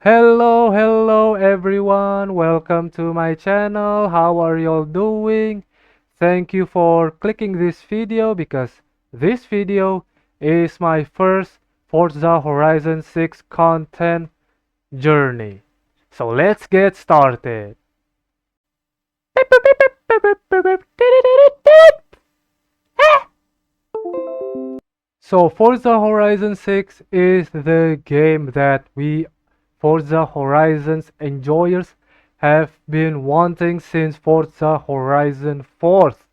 Hello everyone. Welcome to my channel. How are y'all doing? Thank you for clicking this video because this video is my first Forza Horizon 6 content journey. So let's get started. So Forza Horizon 6 is the game that we Forza Horizons enjoyers have been wanting since Forza Horizon 4th.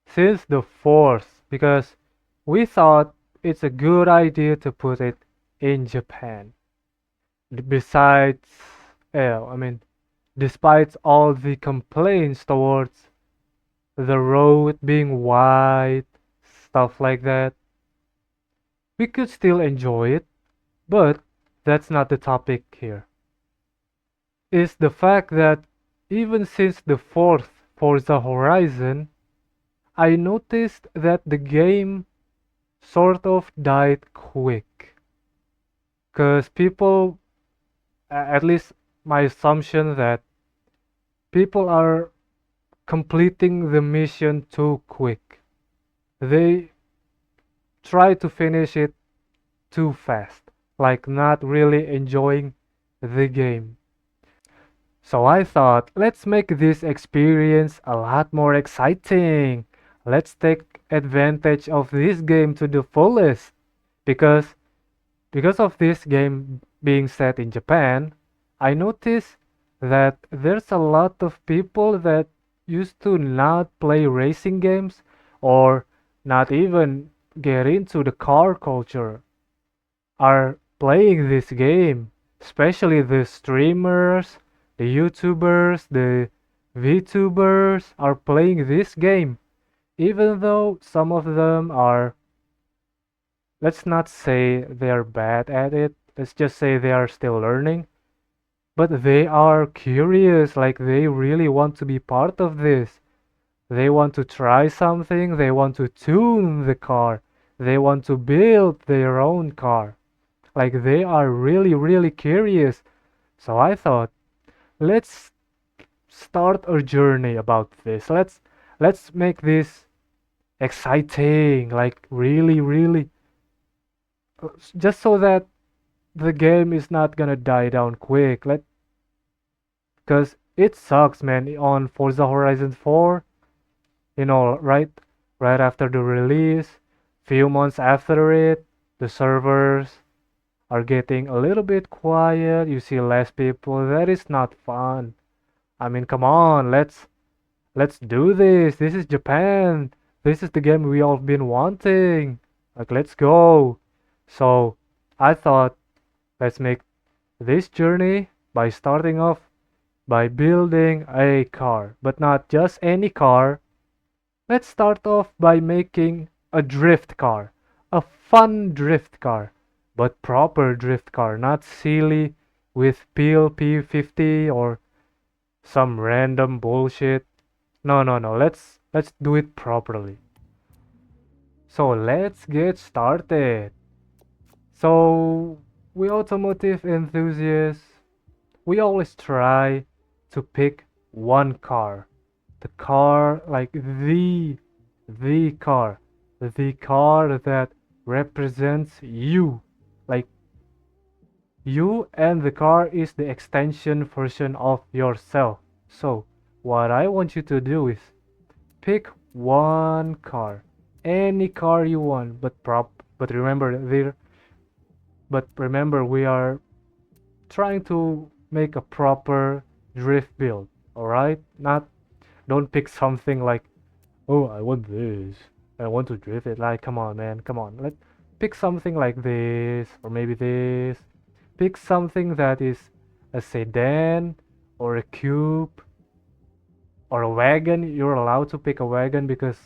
Since the 4th, because we thought it's a good idea to put it in Japan. Besides, I mean, despite all the complaints towards the road being wide, stuff like that, we could still enjoy it, but that's not the topic here. Is the fact that even since the fourth Forza Horizon, I noticed that the game sort of died quick. Because people, at least my assumption that people are completing the mission too quick. They try to finish it too fast, like not really enjoying the game. So I thought, let's make this experience a lot more exciting. Let's take advantage of this game to the fullest. Because because of this game being set in Japan, I noticed that there's a lot of people that used to not play racing games or not even get into the car culture are playing this game, especially the streamers, the YouTubers, the VTubers are playing this game, even though some of them are, let's not say they're bad at it, let's just say they are still learning, but they are curious, like they really want to be part of this. They want to try something, they want to tune the car, they want to build their own car. Like they are really curious. So I thought, let's start a journey about this. Let's make this exciting, like really just so that the game is not gonna die down quick. Cause it sucks, man. On Forza Horizon 4, right, right after the release, few months after it, the servers are getting a little bit quiet. You see less people. That is not fun. I mean, come on, let's do this. This is Japan. This is the game we all been wanting. Like, let's go. So, I thought let's make this journey by starting off by building a car, but not just any car. Let's start off by making a drift car, a fun drift car, but proper drift car, not silly with PLP 50 or some random bullshit. No. Let's do it properly. So let's get started. So we automotive enthusiasts, we always try to pick one car. The car like the car. The car that represents you. Like you and the car is the extension version of yourself. So what I want you to do is pick one car. Any car you want, but remember we are trying to make a proper drift build, alright? Not don't pick something like, oh, I want this. I want to drift it. Like, come on, man, come on. Let pick something like this, or maybe this. Pick something that is a sedan or a coupe or a wagon. You're allowed to pick a wagon because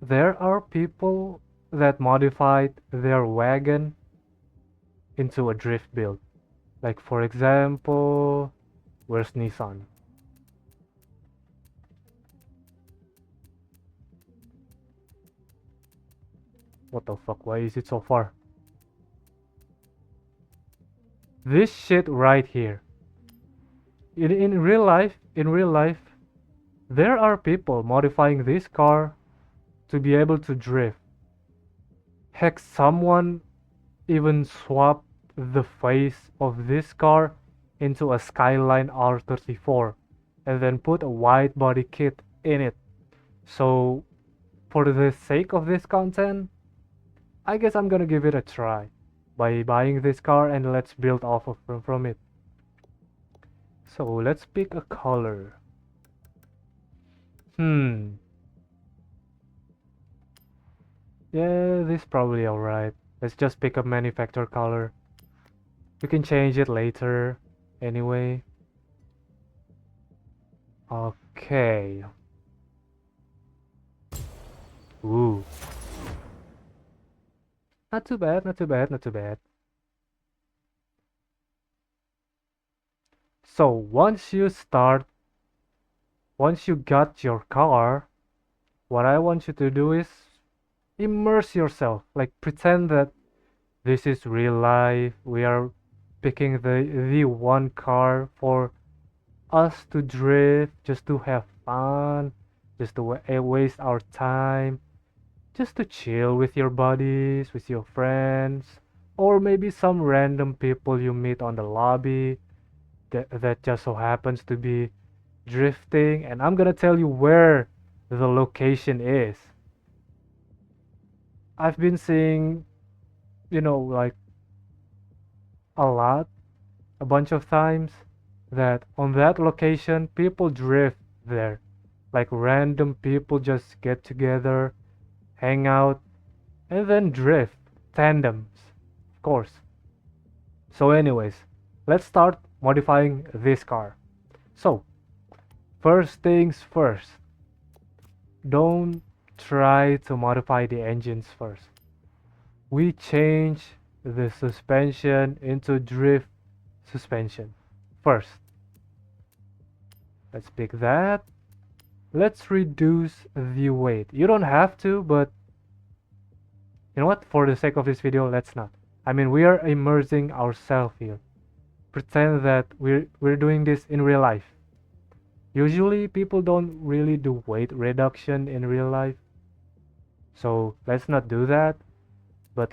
there are people that modified their wagon into a drift build. Like, for example, where's Nissan? What the fuck? Why is it so far? This shit right here. In real life, there are people modifying this car to be able to drift. Heck, someone even swapped the face of this car into a Skyline R34 and then put a wide body kit in it. So, for the sake of this content, I guess I'm gonna give it a try by buying this car and let's build off of from it. So, let's pick a color. Hmm. Yeah, this is probably alright. Let's just pick a manufacturer color. We can change it later anyway. Okay. Ooh. Not too bad, not too bad, not too bad. So once you got your car, what I want you to do is immerse yourself. Like pretend that this is real life. We are picking the one car for us to drift, just to have fun, just to waste our time, just to chill with your buddies, with your friends, or maybe some random people you meet on the lobby that just so happens to be drifting. And I'm gonna tell you where the location is. I've been seeing, like a lot, a bunch of times that on that location people drift there. Like random people just get together, hang out, and then drift. Tandems, of course. So, anyways, let's start modifying this car. So, first things first, don't try to modify the engines first. We change the suspension into drift suspension first. Let's pick that. Let's reduce the weight. You don't have to, but you know what? For the sake of this video, let's not. I mean, we are immersing ourselves here. Pretend that we're doing this in real life. Usually, people don't really do weight reduction in real life. So let's not do that. But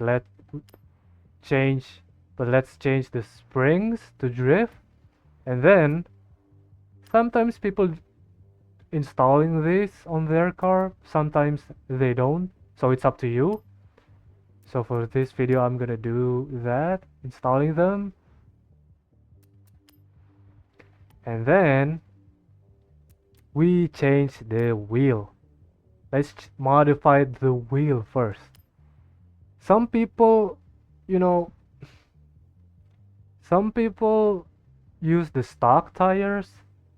change. Let's change the springs to drift, and then sometimes people installing this on their car. Sometimes they don't. So it's up to you. So for this video, I'm gonna do that, installing them. And then we change the wheel. Let's modify the wheel first. Some people, you know, some people use the stock tires.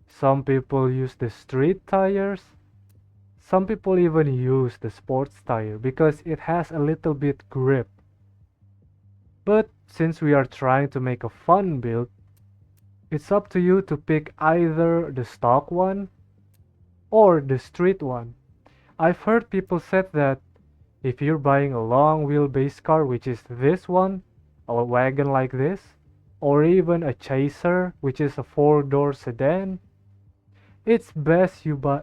Some people use the street tires. Some people even use the sports tire because it has a little bit grip. But since we are trying to make a fun build, it's up to you to pick either the stock one or the street one. I've heard people said that if you're buying a long wheelbase car, which is this one, a wagon like this, or even a chaser, which is a four-door sedan, it's best you buy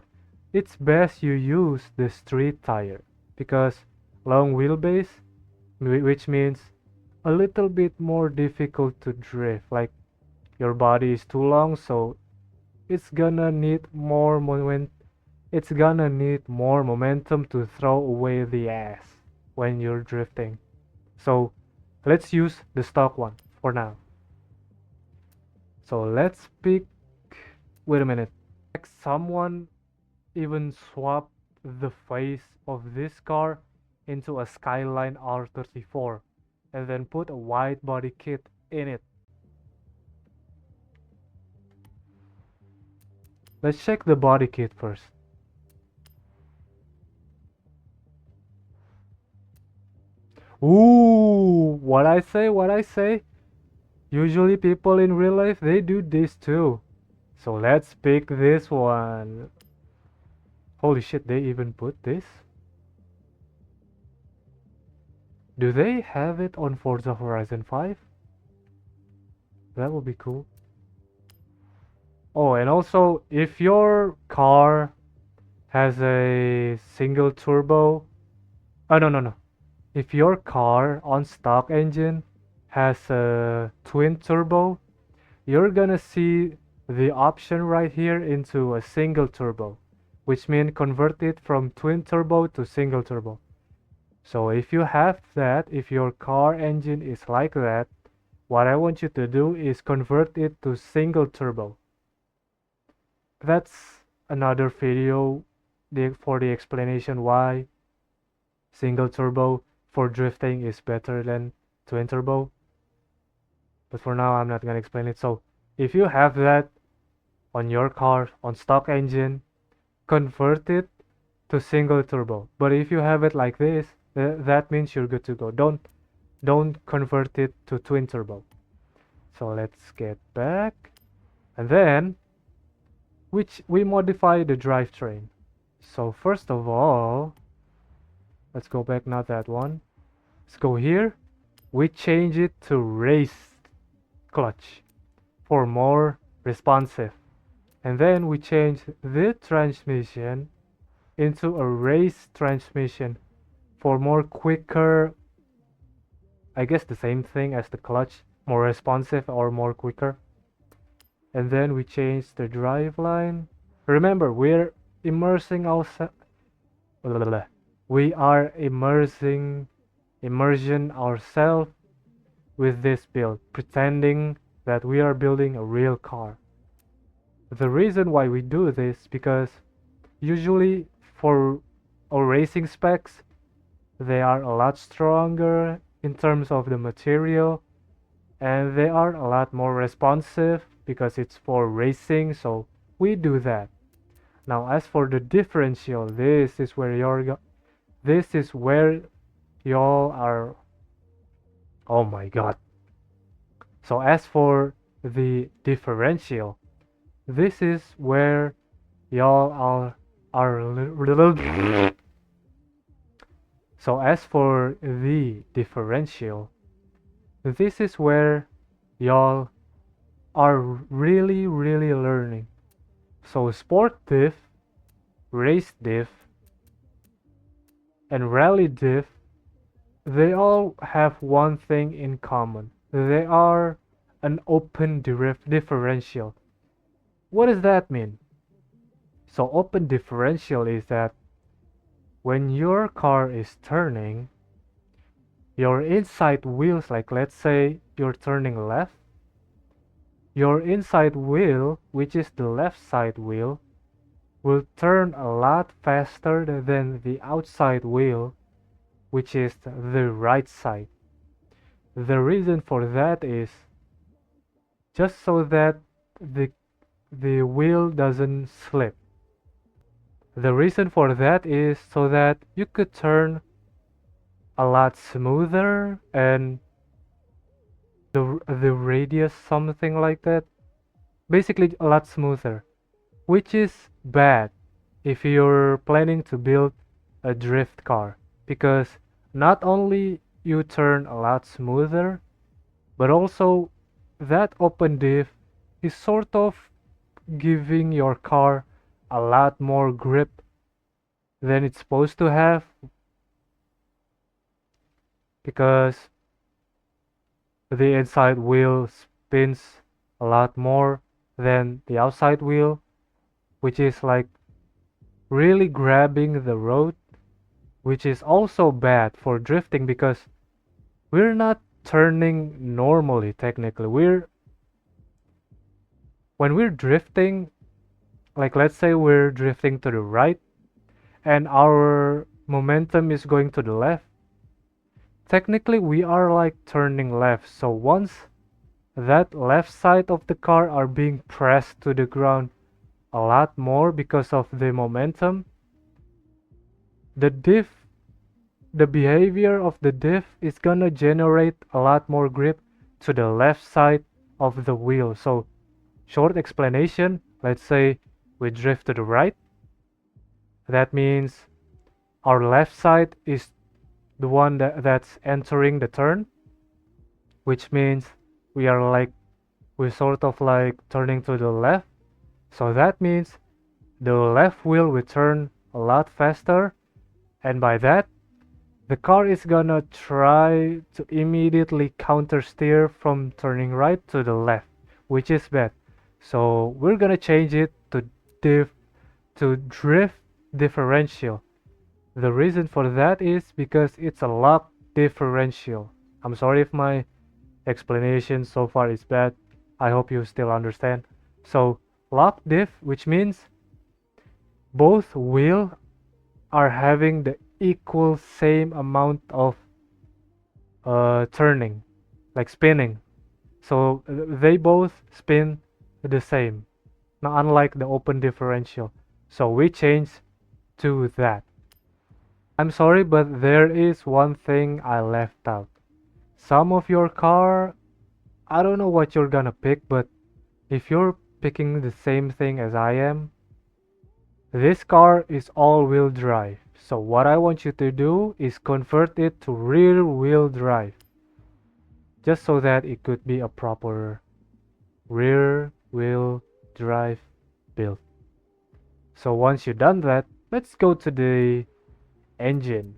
it's best you use the street tire because long wheelbase, which means a little bit more difficult to drift. Like your body is too long, so it's gonna need more moment. It's gonna need more momentum to throw away the ass when you're drifting. So let's use the stock one for now. So let's pick. Wait a minute. Like someone even swapped the face of this car into a Skyline R34 and then put a wide body kit in it. Let's check the body kit first. Ooh, what I say. Usually people in real life, they do this too. So let's pick this one. Holy shit, they even put this? Do they have it on Forza Horizon 5? That would be cool. Oh, and also, if your car has a single turbo, oh no no no, if your car on stock engine has a twin turbo, you're gonna see the option right here into a single turbo, which means convert it from twin turbo to single turbo. So if you have that, if your car engine is like that, what I want you to do is convert it to single turbo. That's another video for the explanation why single turbo for drifting is better than twin turbo. But for now, I'm not gonna explain it. So if you have that on your car on stock engine, convert it to single turbo. But if you have it like this, that means you're good to go. Don't convert it to twin turbo. So let's get back, and then which we modify the drivetrain. So first of all, let's go back, not that one. Let's go here. We change it to race clutch for more responsive. And then we change the transmission into a race transmission for more quicker, I guess the same thing as the clutch, more responsive or more quicker. And then we change the drive line. Remember, we're immersing ourselves. We are immersion ourselves with this build, pretending that we are building a real car. The reason why we do this because usually for our racing specs, they are a lot stronger in terms of the material, and they are a lot more responsive because it's for racing, so we do that. Now as for the differential, this is where y'all are, oh my god. So as for the differential, this is where y'all are little. So as for the differential, this is where y'all are really learning. So sport diff, race diff, and rally diff, they all have one thing in common. They are an open differential. What does that mean? So open differential is that when your car is turning, your inside wheels, like let's say you're turning left, your inside wheel, which is the left side wheel, will turn a lot faster than the outside wheel, which is the right side. The reason for that is just so that the wheel doesn't slip. The reason for that is so that you could turn a lot smoother and the radius, something like that, basically a lot smoother, which is bad if you're planning to build a drift car, because not only you turn a lot smoother, but also that open diff is sort of giving your car a lot more grip than it's supposed to have, because the inside wheel spins a lot more than the outside wheel, which is like really grabbing the road, which is also bad for drifting because we're not turning normally technically. When we're drifting, like let's say we're drifting to the right and our momentum is going to the left, technically we are like turning left. So once that left side of the car are being pressed to the ground a lot more because of the momentum, the behavior of the diff is gonna generate a lot more grip to the left side of the wheel. So short explanation, let's say we drift to the right, that means our left side is the one that's entering the turn, which means we are like we're sort of like turning to the left. So that means the left wheel will turn a lot faster, and by that, the car is gonna try to immediately counter steer from turning right to the left, which is bad. So we're gonna change it to diff to drift differential. The reason for that is because it's a lock differential. I'm sorry if my explanation so far is bad. I hope you still understand. So lock diff, which means both wheels are having the equal same amount of turning, like spinning. So they both spin the same, not unlike the open differential. So we change to that. I'm sorry, but there is one thing I left out. Some of your car, I don't know what you're gonna pick, but if you're picking the same thing as I am, this car is all-wheel drive. So what I want you to do is convert it to rear-wheel drive, just so that it could be a proper rear-wheel drive build. So once you've done that, let's go to the engine.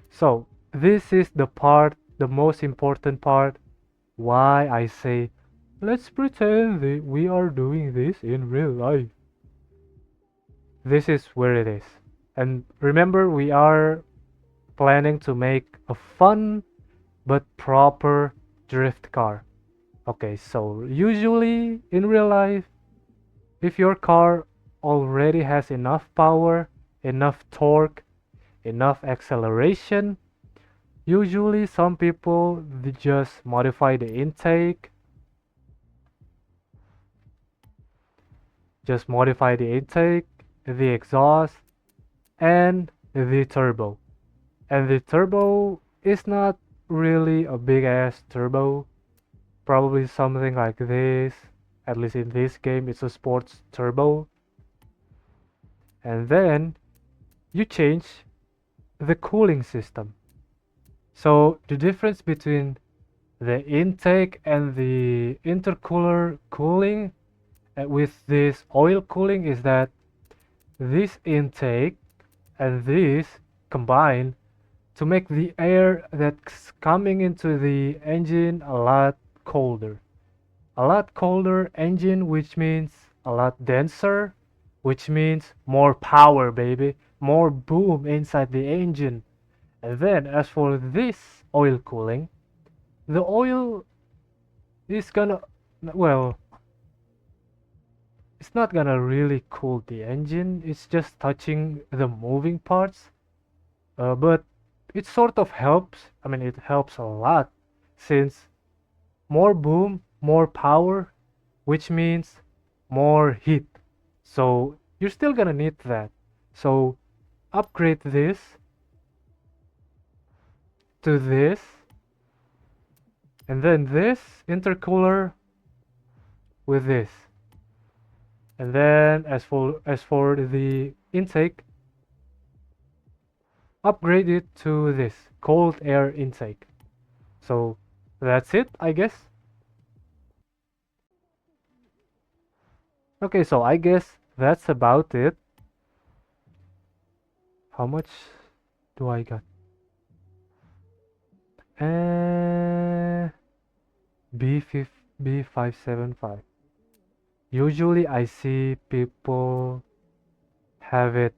So this is the part, the most important part, why I say let's pretend that we are doing this in real life. This is where it is. And remember, we are planning to make a fun but proper drift car. Okay, so usually in real life, if your car already has enough power, enough torque, enough acceleration, usually some people they just modify the intake, the exhaust, and the turbo. And the turbo is not really a big ass turbo, probably something like this. At least in this game, it's a sports turbo. And then you change the cooling system. So the difference between the intake and the intercooler cooling with this oil cooling is that this intake and this combine to make the air that's coming into the engine a lot colder. A lot colder engine, which means a lot denser, which means more power, baby. More boom inside the engine. And then as for this oil cooling, the oil is gonna, well, it's not gonna really cool the engine. It's just touching the moving parts. But it sort of helps. I mean, it helps a lot since more boom, more power, which means more heat. So you're still gonna need that. So upgrade this to this, and then this intercooler with this. And then as for the intake, upgrade it to this cold air intake. So that's it, I guess. Okay, so I guess that's about it. How much do I got? B575. Usually I see people have it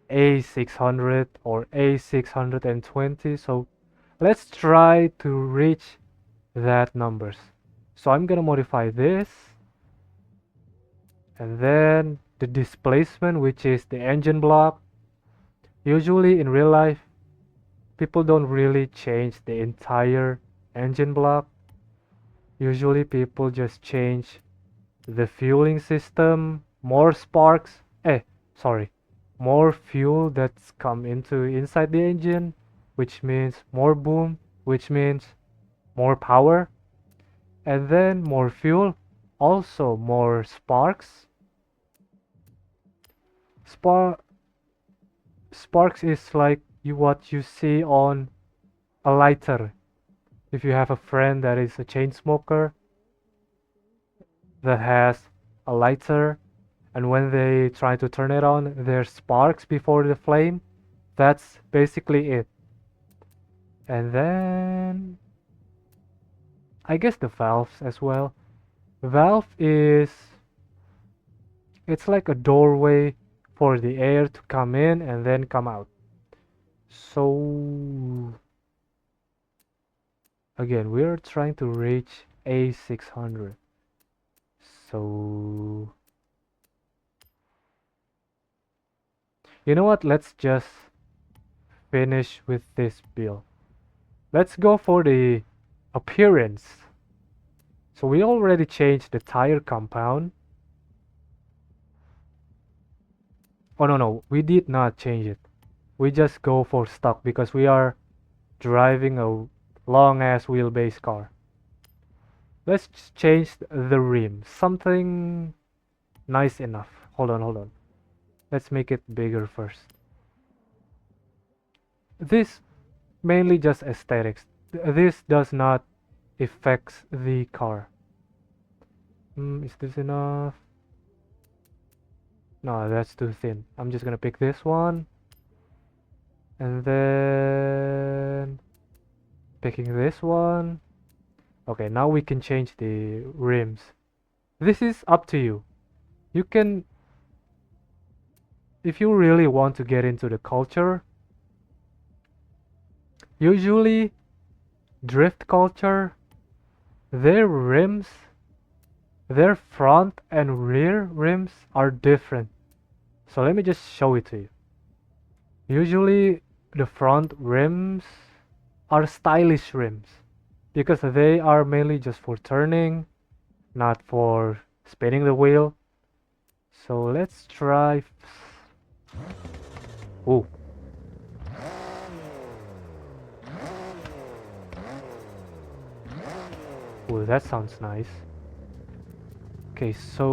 A600 or A620, so let's try to reach that numbers. So I'm gonna modify this, and then the displacement, which is the engine block. Usually in real life, people don't really change the entire engine block. Usually people just change the fueling system, more sparks, sorry, more fuel that's come into inside the engine, which means more boom, which means more power, and then more fuel, also more sparks. Spark Sparks is like what you see on a lighter. If you have a friend that is a chain smoker that has a lighter, and when they try to turn it on, there's sparks before the flame. That's basically it. And then I guess the valves as well. Valve is it's like a doorway for the air to come in and then come out. So again, we're trying to reach A600. So you know what? Let's just finish with this build. Let's go for the appearance. So we already changed the tire compound. Oh no, we did not change it. We just go for stock because we are driving a long ass wheelbase car. Let's change the rim. Something nice enough. Hold on. Let's make it bigger first. This mainly just aesthetics. This does not affect the car. Is this enough? No, that's too thin. I'm just gonna pick this one. And then picking this one. Okay, now we can change the rims. This is up to you. You can, if you really want to get into the culture, usually drift culture, their rims, their front and rear rims are different. So let me just show it to you. Usually the front rims are stylish rims because they are mainly just for turning, not for spinning the wheel. So let's try. Oh, oh, that sounds nice. Okay, so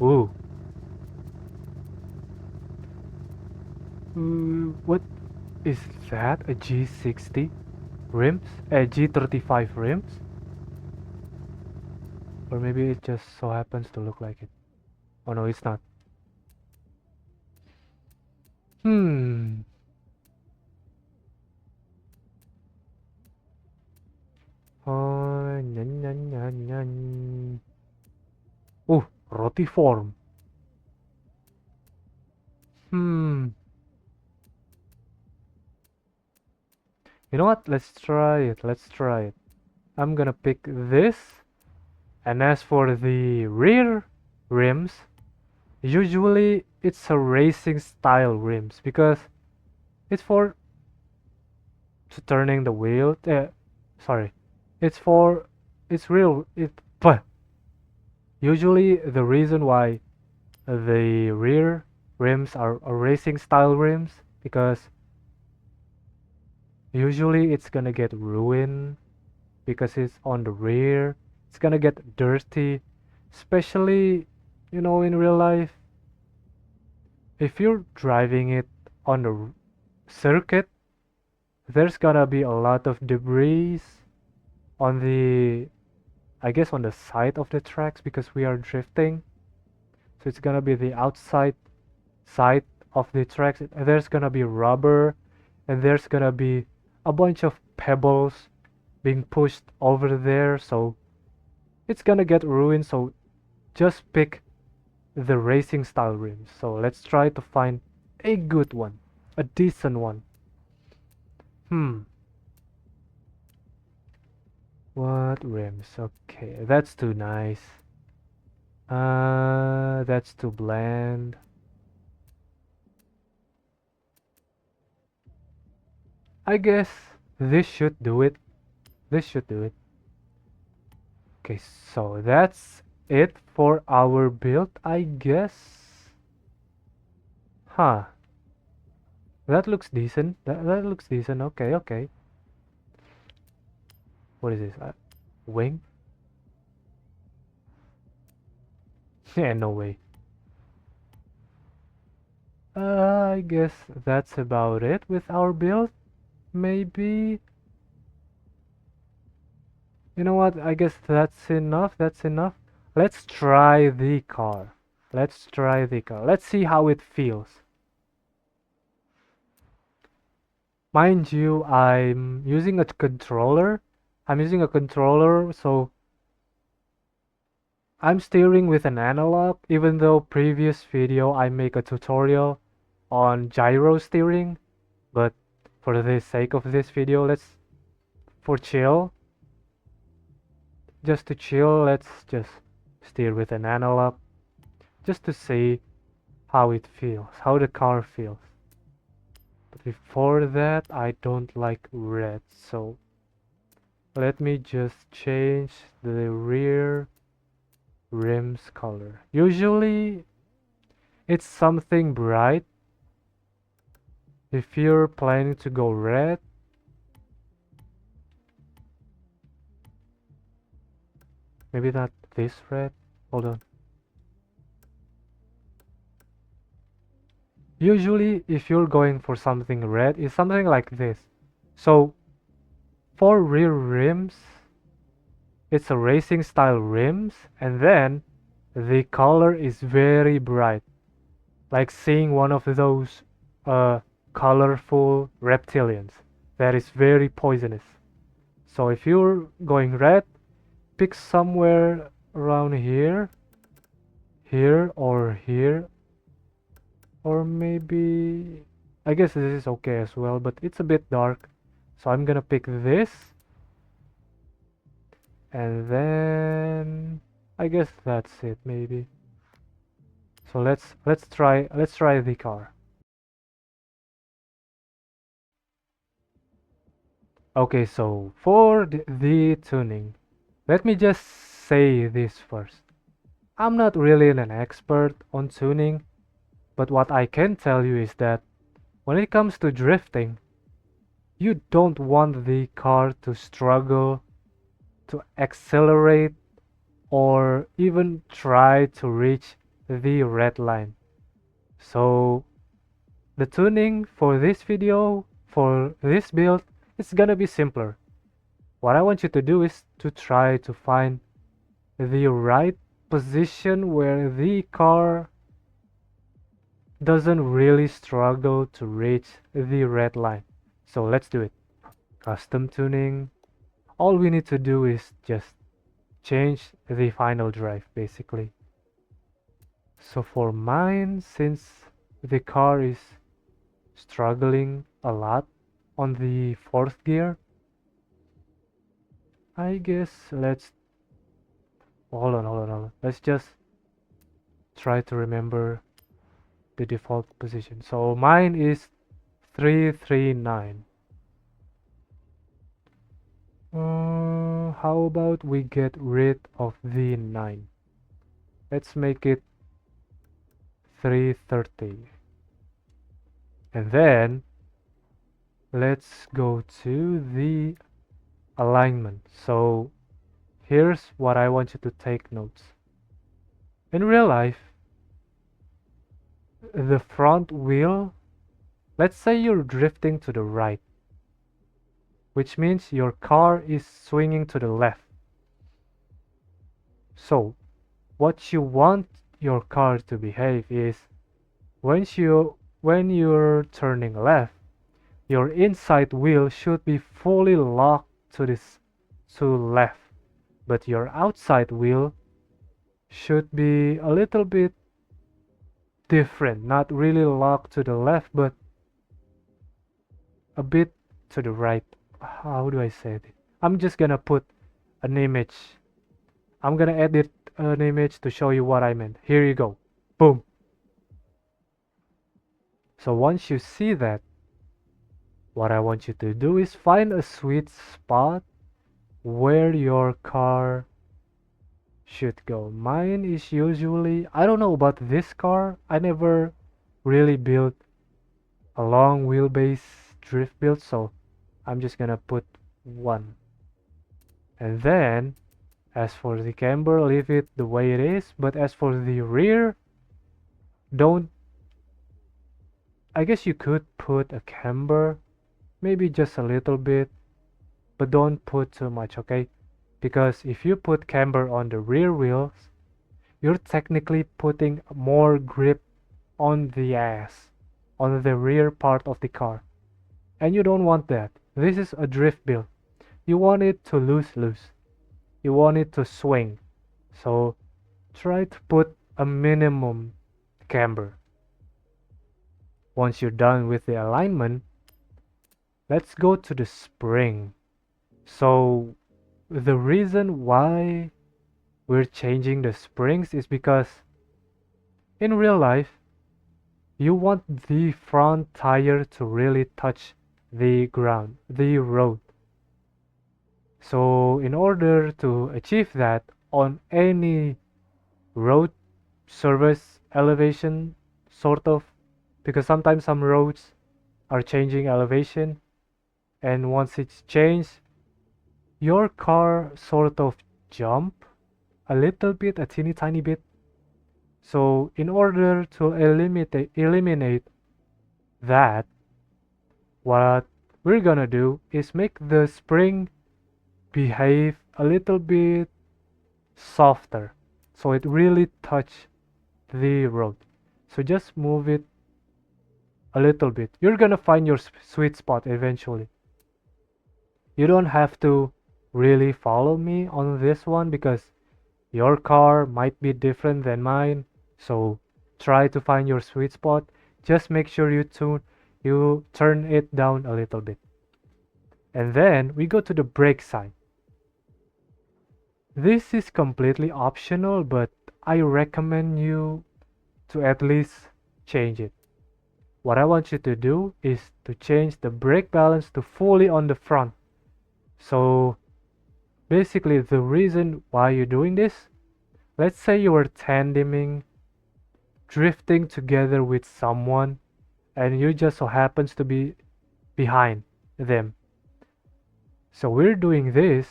ooh, what is that? A G60 rims? A G35 rims? Or maybe it just so happens to look like it. Oh no, it's not. Hmm. Nyan, nyan, nyan, nyan. Oh, rotiform. Hmm. You know what? Let's try it. Let's try it. I'm gonna pick this. And as for the rear rims, usually it's a racing style rims because it's for turning the wheel. Sorry, it's for it's real. But usually the reason why the rear rims are racing style rims because usually it's gonna get ruined because it's on the rear. It's gonna get dirty, especially in real life. If you're driving it on the circuit, there's gonna be a lot of debris on the, I guess, on the side of the tracks because we are drifting. So it's gonna be the outside side of the tracks. There's gonna be rubber, and there's gonna be a bunch of pebbles being pushed over there. So it's gonna get ruined. So just pick the racing style rims. So let's try to find a good one, a decent one. Hmm. What rims? Okay, that's too nice. That's too bland. I guess this should do it. This should do it. Okay, so that's it for our build, I guess. Huh. That looks decent. That looks decent. Okay, okay. What is this? Wing? Yeah, no way. I guess that's about it with our build. Maybe. You know what? I guess that's enough. That's enough. Let's try the car. Let's try the car. Let's see how it feels. Mind you, I'm using a controller. I'm using a controller, so I'm steering with an analog, even though previous video I make a tutorial on gyro steering. But for the sake of this video, for chill, just to chill, let's just steer with an analog, just to see how it feels, how the car feels. But before that, I don't like red, so let me just change the rear rim's color. Usually it's something bright. If you're planning to go red, maybe not this red. Hold on. Usually if you're going for something red, it's something like this. So for rear rims, it's a racing style rims, and then the color is very bright, like seeing one of those colorful reptilians that is very poisonous. So if you're going red, pick somewhere around here, here, or maybe I guess this is okay as well, but it's a bit dark, so I'm gonna pick this, and then I guess that's it maybe. So let's try the car. Okay, so for the tuning, let me just say this first. I'm not really an expert on tuning, but what I can tell you is that when it comes to drifting, you don't want the car to struggle to accelerate or even try to reach the red line. So the tuning for this video, for this build, it's gonna be simpler. What I want you to do is to try to find the right position where the car doesn't really struggle to reach the red line. So let's do it. Custom tuning. All we need to do is just change the final drive basically. So for mine, since the car is struggling a lot on the fourth gear, I guess hold on. Let's just try to remember the default position. So mine is 339. How about we get rid of the 9? Let's make it 330. And then let's go to the alignment. So here's what I want you to take notes. In real life, the front wheel, let's say you're drifting to the right, which means your car is swinging to the left. So what you want your car to behave is when you're turning left, your inside wheel should be fully locked to left, but your outside wheel should be a little bit different, not really locked to the left, but a bit to the right. How do I say it? I'm just gonna put an image. I'm gonna edit an image to show you what I meant. Here you go. Boom. So once you see that, what I want you to do is find a sweet spot where your car should go. Mine is usually, I don't know about this car. I never really built a long wheelbase drift build, so I'm just gonna put 1. And then as for the camber, leave it the way it is, but as for the rear, don't I guess you could put a camber, maybe just a little bit, but don't put too much, okay? Because if you put camber on the rear wheels, you're technically putting more grip on the ass, on the rear part of the car. And you don't want that. This is a drift build. You want it to loose. You want it to swing. So try to put a minimum camber. Once you're done with the alignment, let's go to the spring. So the reason why we're changing the springs is because in real life, you want the front tire to really touch the ground, the road. So in order to achieve that on any road surface elevation, sort of, because sometimes some roads are changing elevation, and once it's changed, your car sort of jump a little bit, a teeny tiny bit. So in order to eliminate that, what we're gonna do is make the spring behave a little bit softer, so it really touch the road. So just move it a little bit. You're gonna find your sweet spot eventually. You don't have to really follow me on this one because your car might be different than mine. So try to find your sweet spot. Just make sure you turn it down a little bit. And then we go to the brake side. This is completely optional, but I recommend you to at least change it. What I want you to do is to change the brake balance to fully on the front. So basically the reason why you're doing this, let's say you are tandeming, drifting together with someone, and you just so happens to be behind them. So we're doing this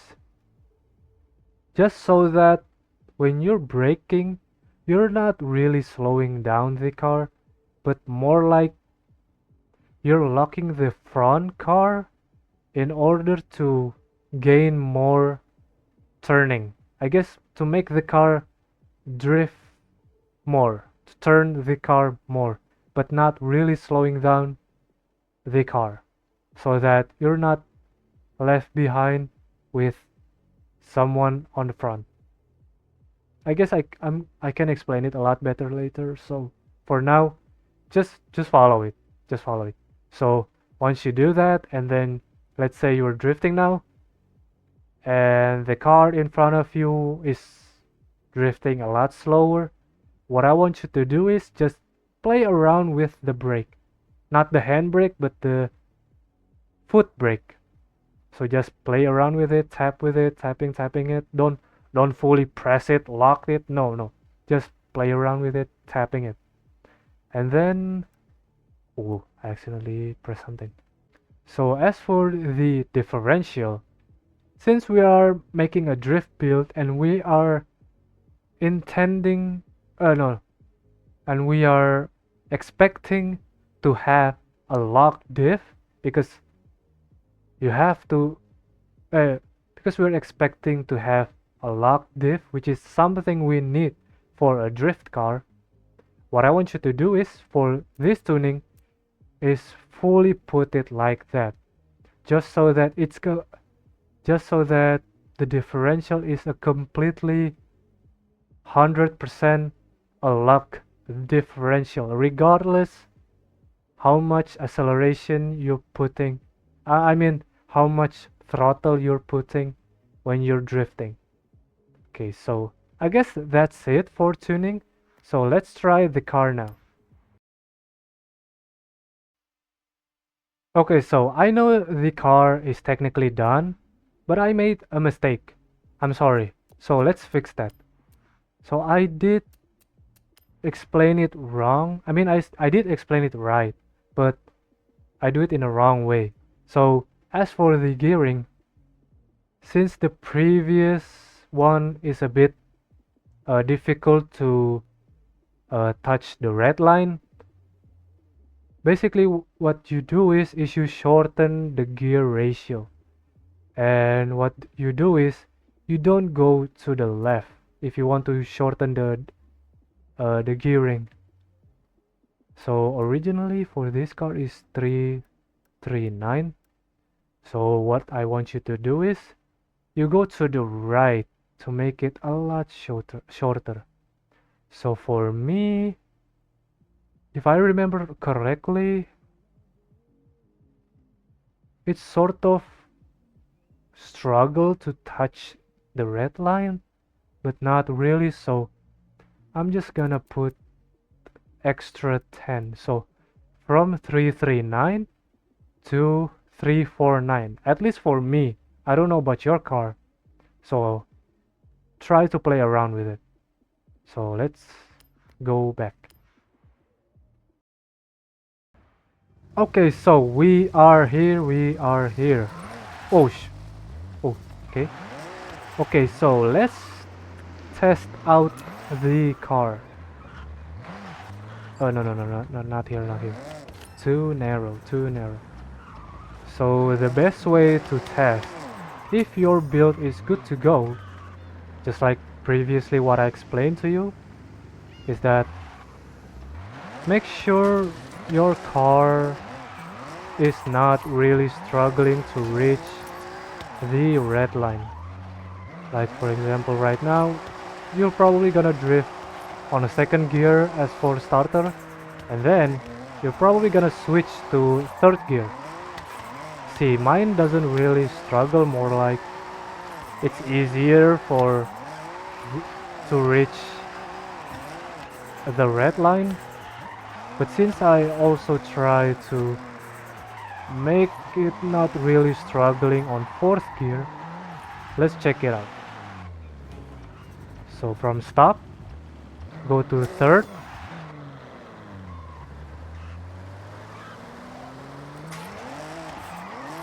just so that when you're braking, you're not really slowing down the car, but more like you're locking the front car in order to gain more turning. I guess to make the car drift more, to turn the car more, but not really slowing down the car so that you're not left behind with someone on the front. I guess I can explain it a lot better later. So for now, just follow it. Just follow it. So once you do that, and then let's say you're drifting now, and the car in front of you is drifting a lot slower. What I want you to do is just play around with the brake, not the handbrake, but the foot brake. So just play around with it, tap with it, tapping it. Don't fully press it, lock it. No. Just play around with it, tapping it. And then I accidentally pressed something. So as for the differential, since we are making a drift build and we are intending no, and we are expecting to have a locked diff because you have to because we're expecting to have a locked diff, which is something we need for a drift car. What I want you to do is for this tuning is fully put it like that, just so that the differential is a completely 100% a lock differential, regardless how much acceleration you're putting. I mean, how much throttle you're putting when you're drifting. Okay, so I guess that's it for tuning. So let's try the car now. Okay, so I know the car is technically done, but I made a mistake. I'm sorry. So let's fix that. So I did explain it wrong. I mean, I did explain it right, but I do it in a wrong way. So as for the gearing, since the previous one is a bit difficult to touch the red line, Basically, what you do is you shorten the gear ratio. And what you do is you don't go to the left if you want to shorten the gearing. So originally for this car is 339. So what I want you to do is you go to the right to make it a lot shorter. So for me, if I remember correctly, it's sort of struggle to touch the red line, but not really. So I'm just gonna put extra 10. So from 339 to 349, at least for me. I don't know about your car. So try to play around with it. So let's go back. Okay, so we are here, we are here. Oh, oh, okay. Okay, so let's test out the car. Oh, no, no, no, no, no, not here, not here. Too narrow, too narrow. So the best way to test if your build is good to go, just like previously what I explained to you, is that make sure your car is not really struggling to reach the red line. Like for example right now, you're probably gonna drift on a second gear as for starter, and then you're probably gonna switch to third gear. See, mine doesn't really struggle, more like it's easier for to reach the red line. But since I also try to make it not really struggling on fourth gear, let's check it out. So from stop, go to third.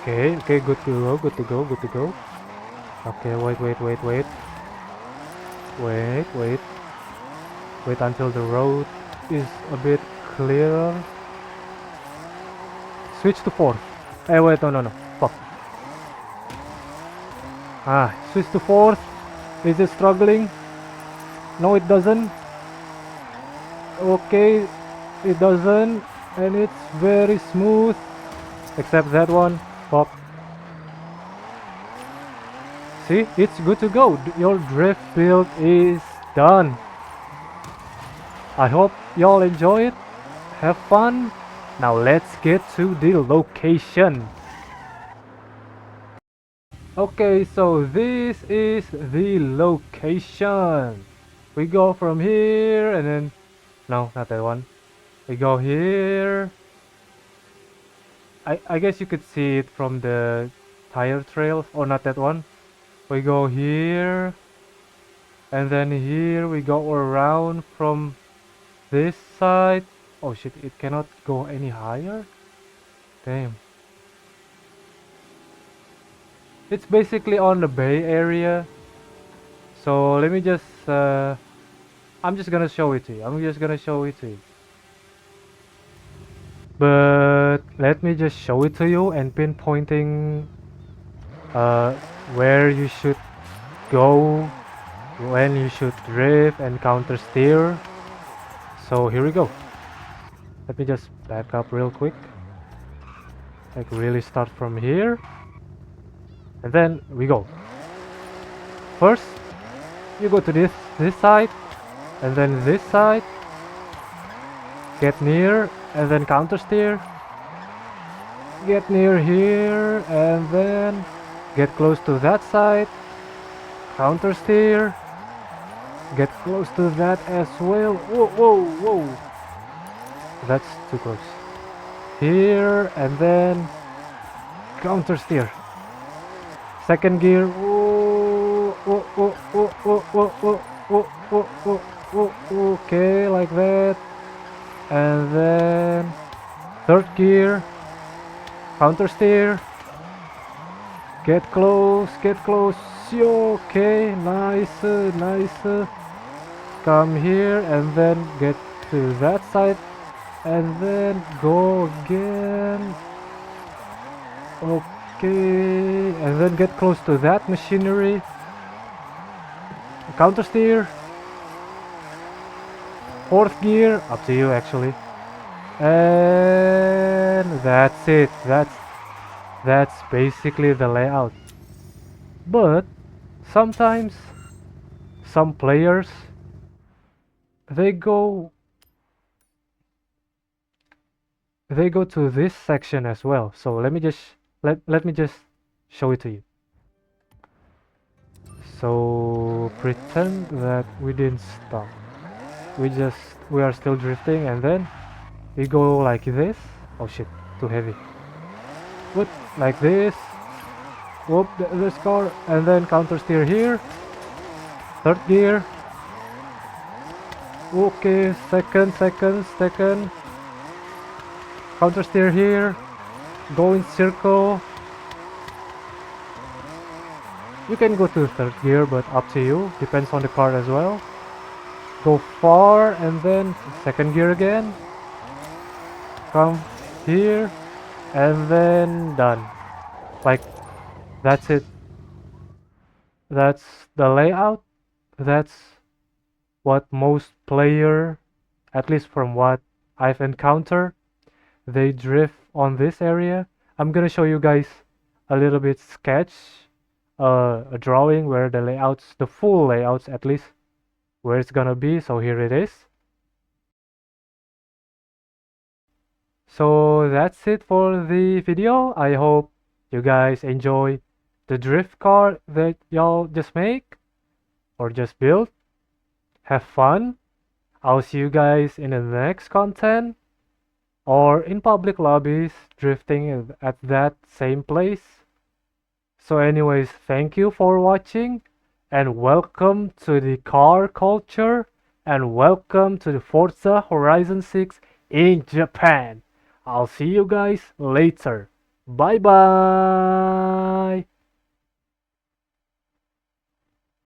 Okay, okay, good to go, good to go, good to go. Okay, wait, wait, wait, wait. Wait, wait. Wait until the road is a bit clearer. Switch to fourth. Hey, wait, no, no, no. Fuck. Ah, switch to fourth. Is it struggling? No, it doesn't. Okay, it doesn't. And it's very smooth. Except that one. Fuck. See, it's good to go. Your drift build is done. I hope y'all enjoy it. Have fun. Now let's get to the location. Okay, so this is the location. We go from here and then... No, not that one. We go here. I guess you could see it from the tire trail. Or not that one. We go here. And then here we go around from this side. Oh shit, it cannot go any higher? Damn. It's basically on the Bay Area. So let me just I'm just gonna show it to you. I'm just gonna show it to you. But let me just show it to you and pinpointing where you should go, when you should drift and counter steer. So here we go. Let me just back up real quick. Like really start from here. And then we go. First, you go to this side, and then this side. Get near, and then counter steer. Get near here, and then get close to that side. Counter steer. Get close to that as well. Whoa, whoa, whoa. That's too close. Here, and then counter steer. Second gear. Oh, oh, oh, oh, oh, oh, oh, oh, oh, oh, oh, okay, like that. And then third gear. Counter steer. Get close, get close. Okay, nice, nice. Come here and then get to that side. and then go again. Okay, and then get close to that machinery. Counter steer. Fourth gear, up to you actually. And that's it. That's basically the layout. But sometimes some players they go they go to this section as well. So let me just show it to you. So pretend that we didn't stop. We are still drifting, and then we go like this. Oh shit, too heavy. Whoop, like this. Whoop, this car, and then counter steer here. Third gear. Okay, second. Counter steer here. Go in circle. You can go to third gear, but up to you. Depends on the car as well. Go far and then second gear again. Come here and then done. Like, that's it. That's the layout. That's what most player, at least from what I've encountered, they drift on this area. I'm gonna show you guys a little bit sketch, a drawing where the layouts, the full layouts at least, where it's gonna be. So here it is. So that's it for the video. I hope you guys enjoy the drift car that y'all just make or just build. Have fun. I'll see you guys in the next content or in public lobbies drifting at that same place. So anyways, thank you for watching and welcome to the car culture and welcome to the Forza Horizon 6 in Japan. I'll see you guys later. Bye bye.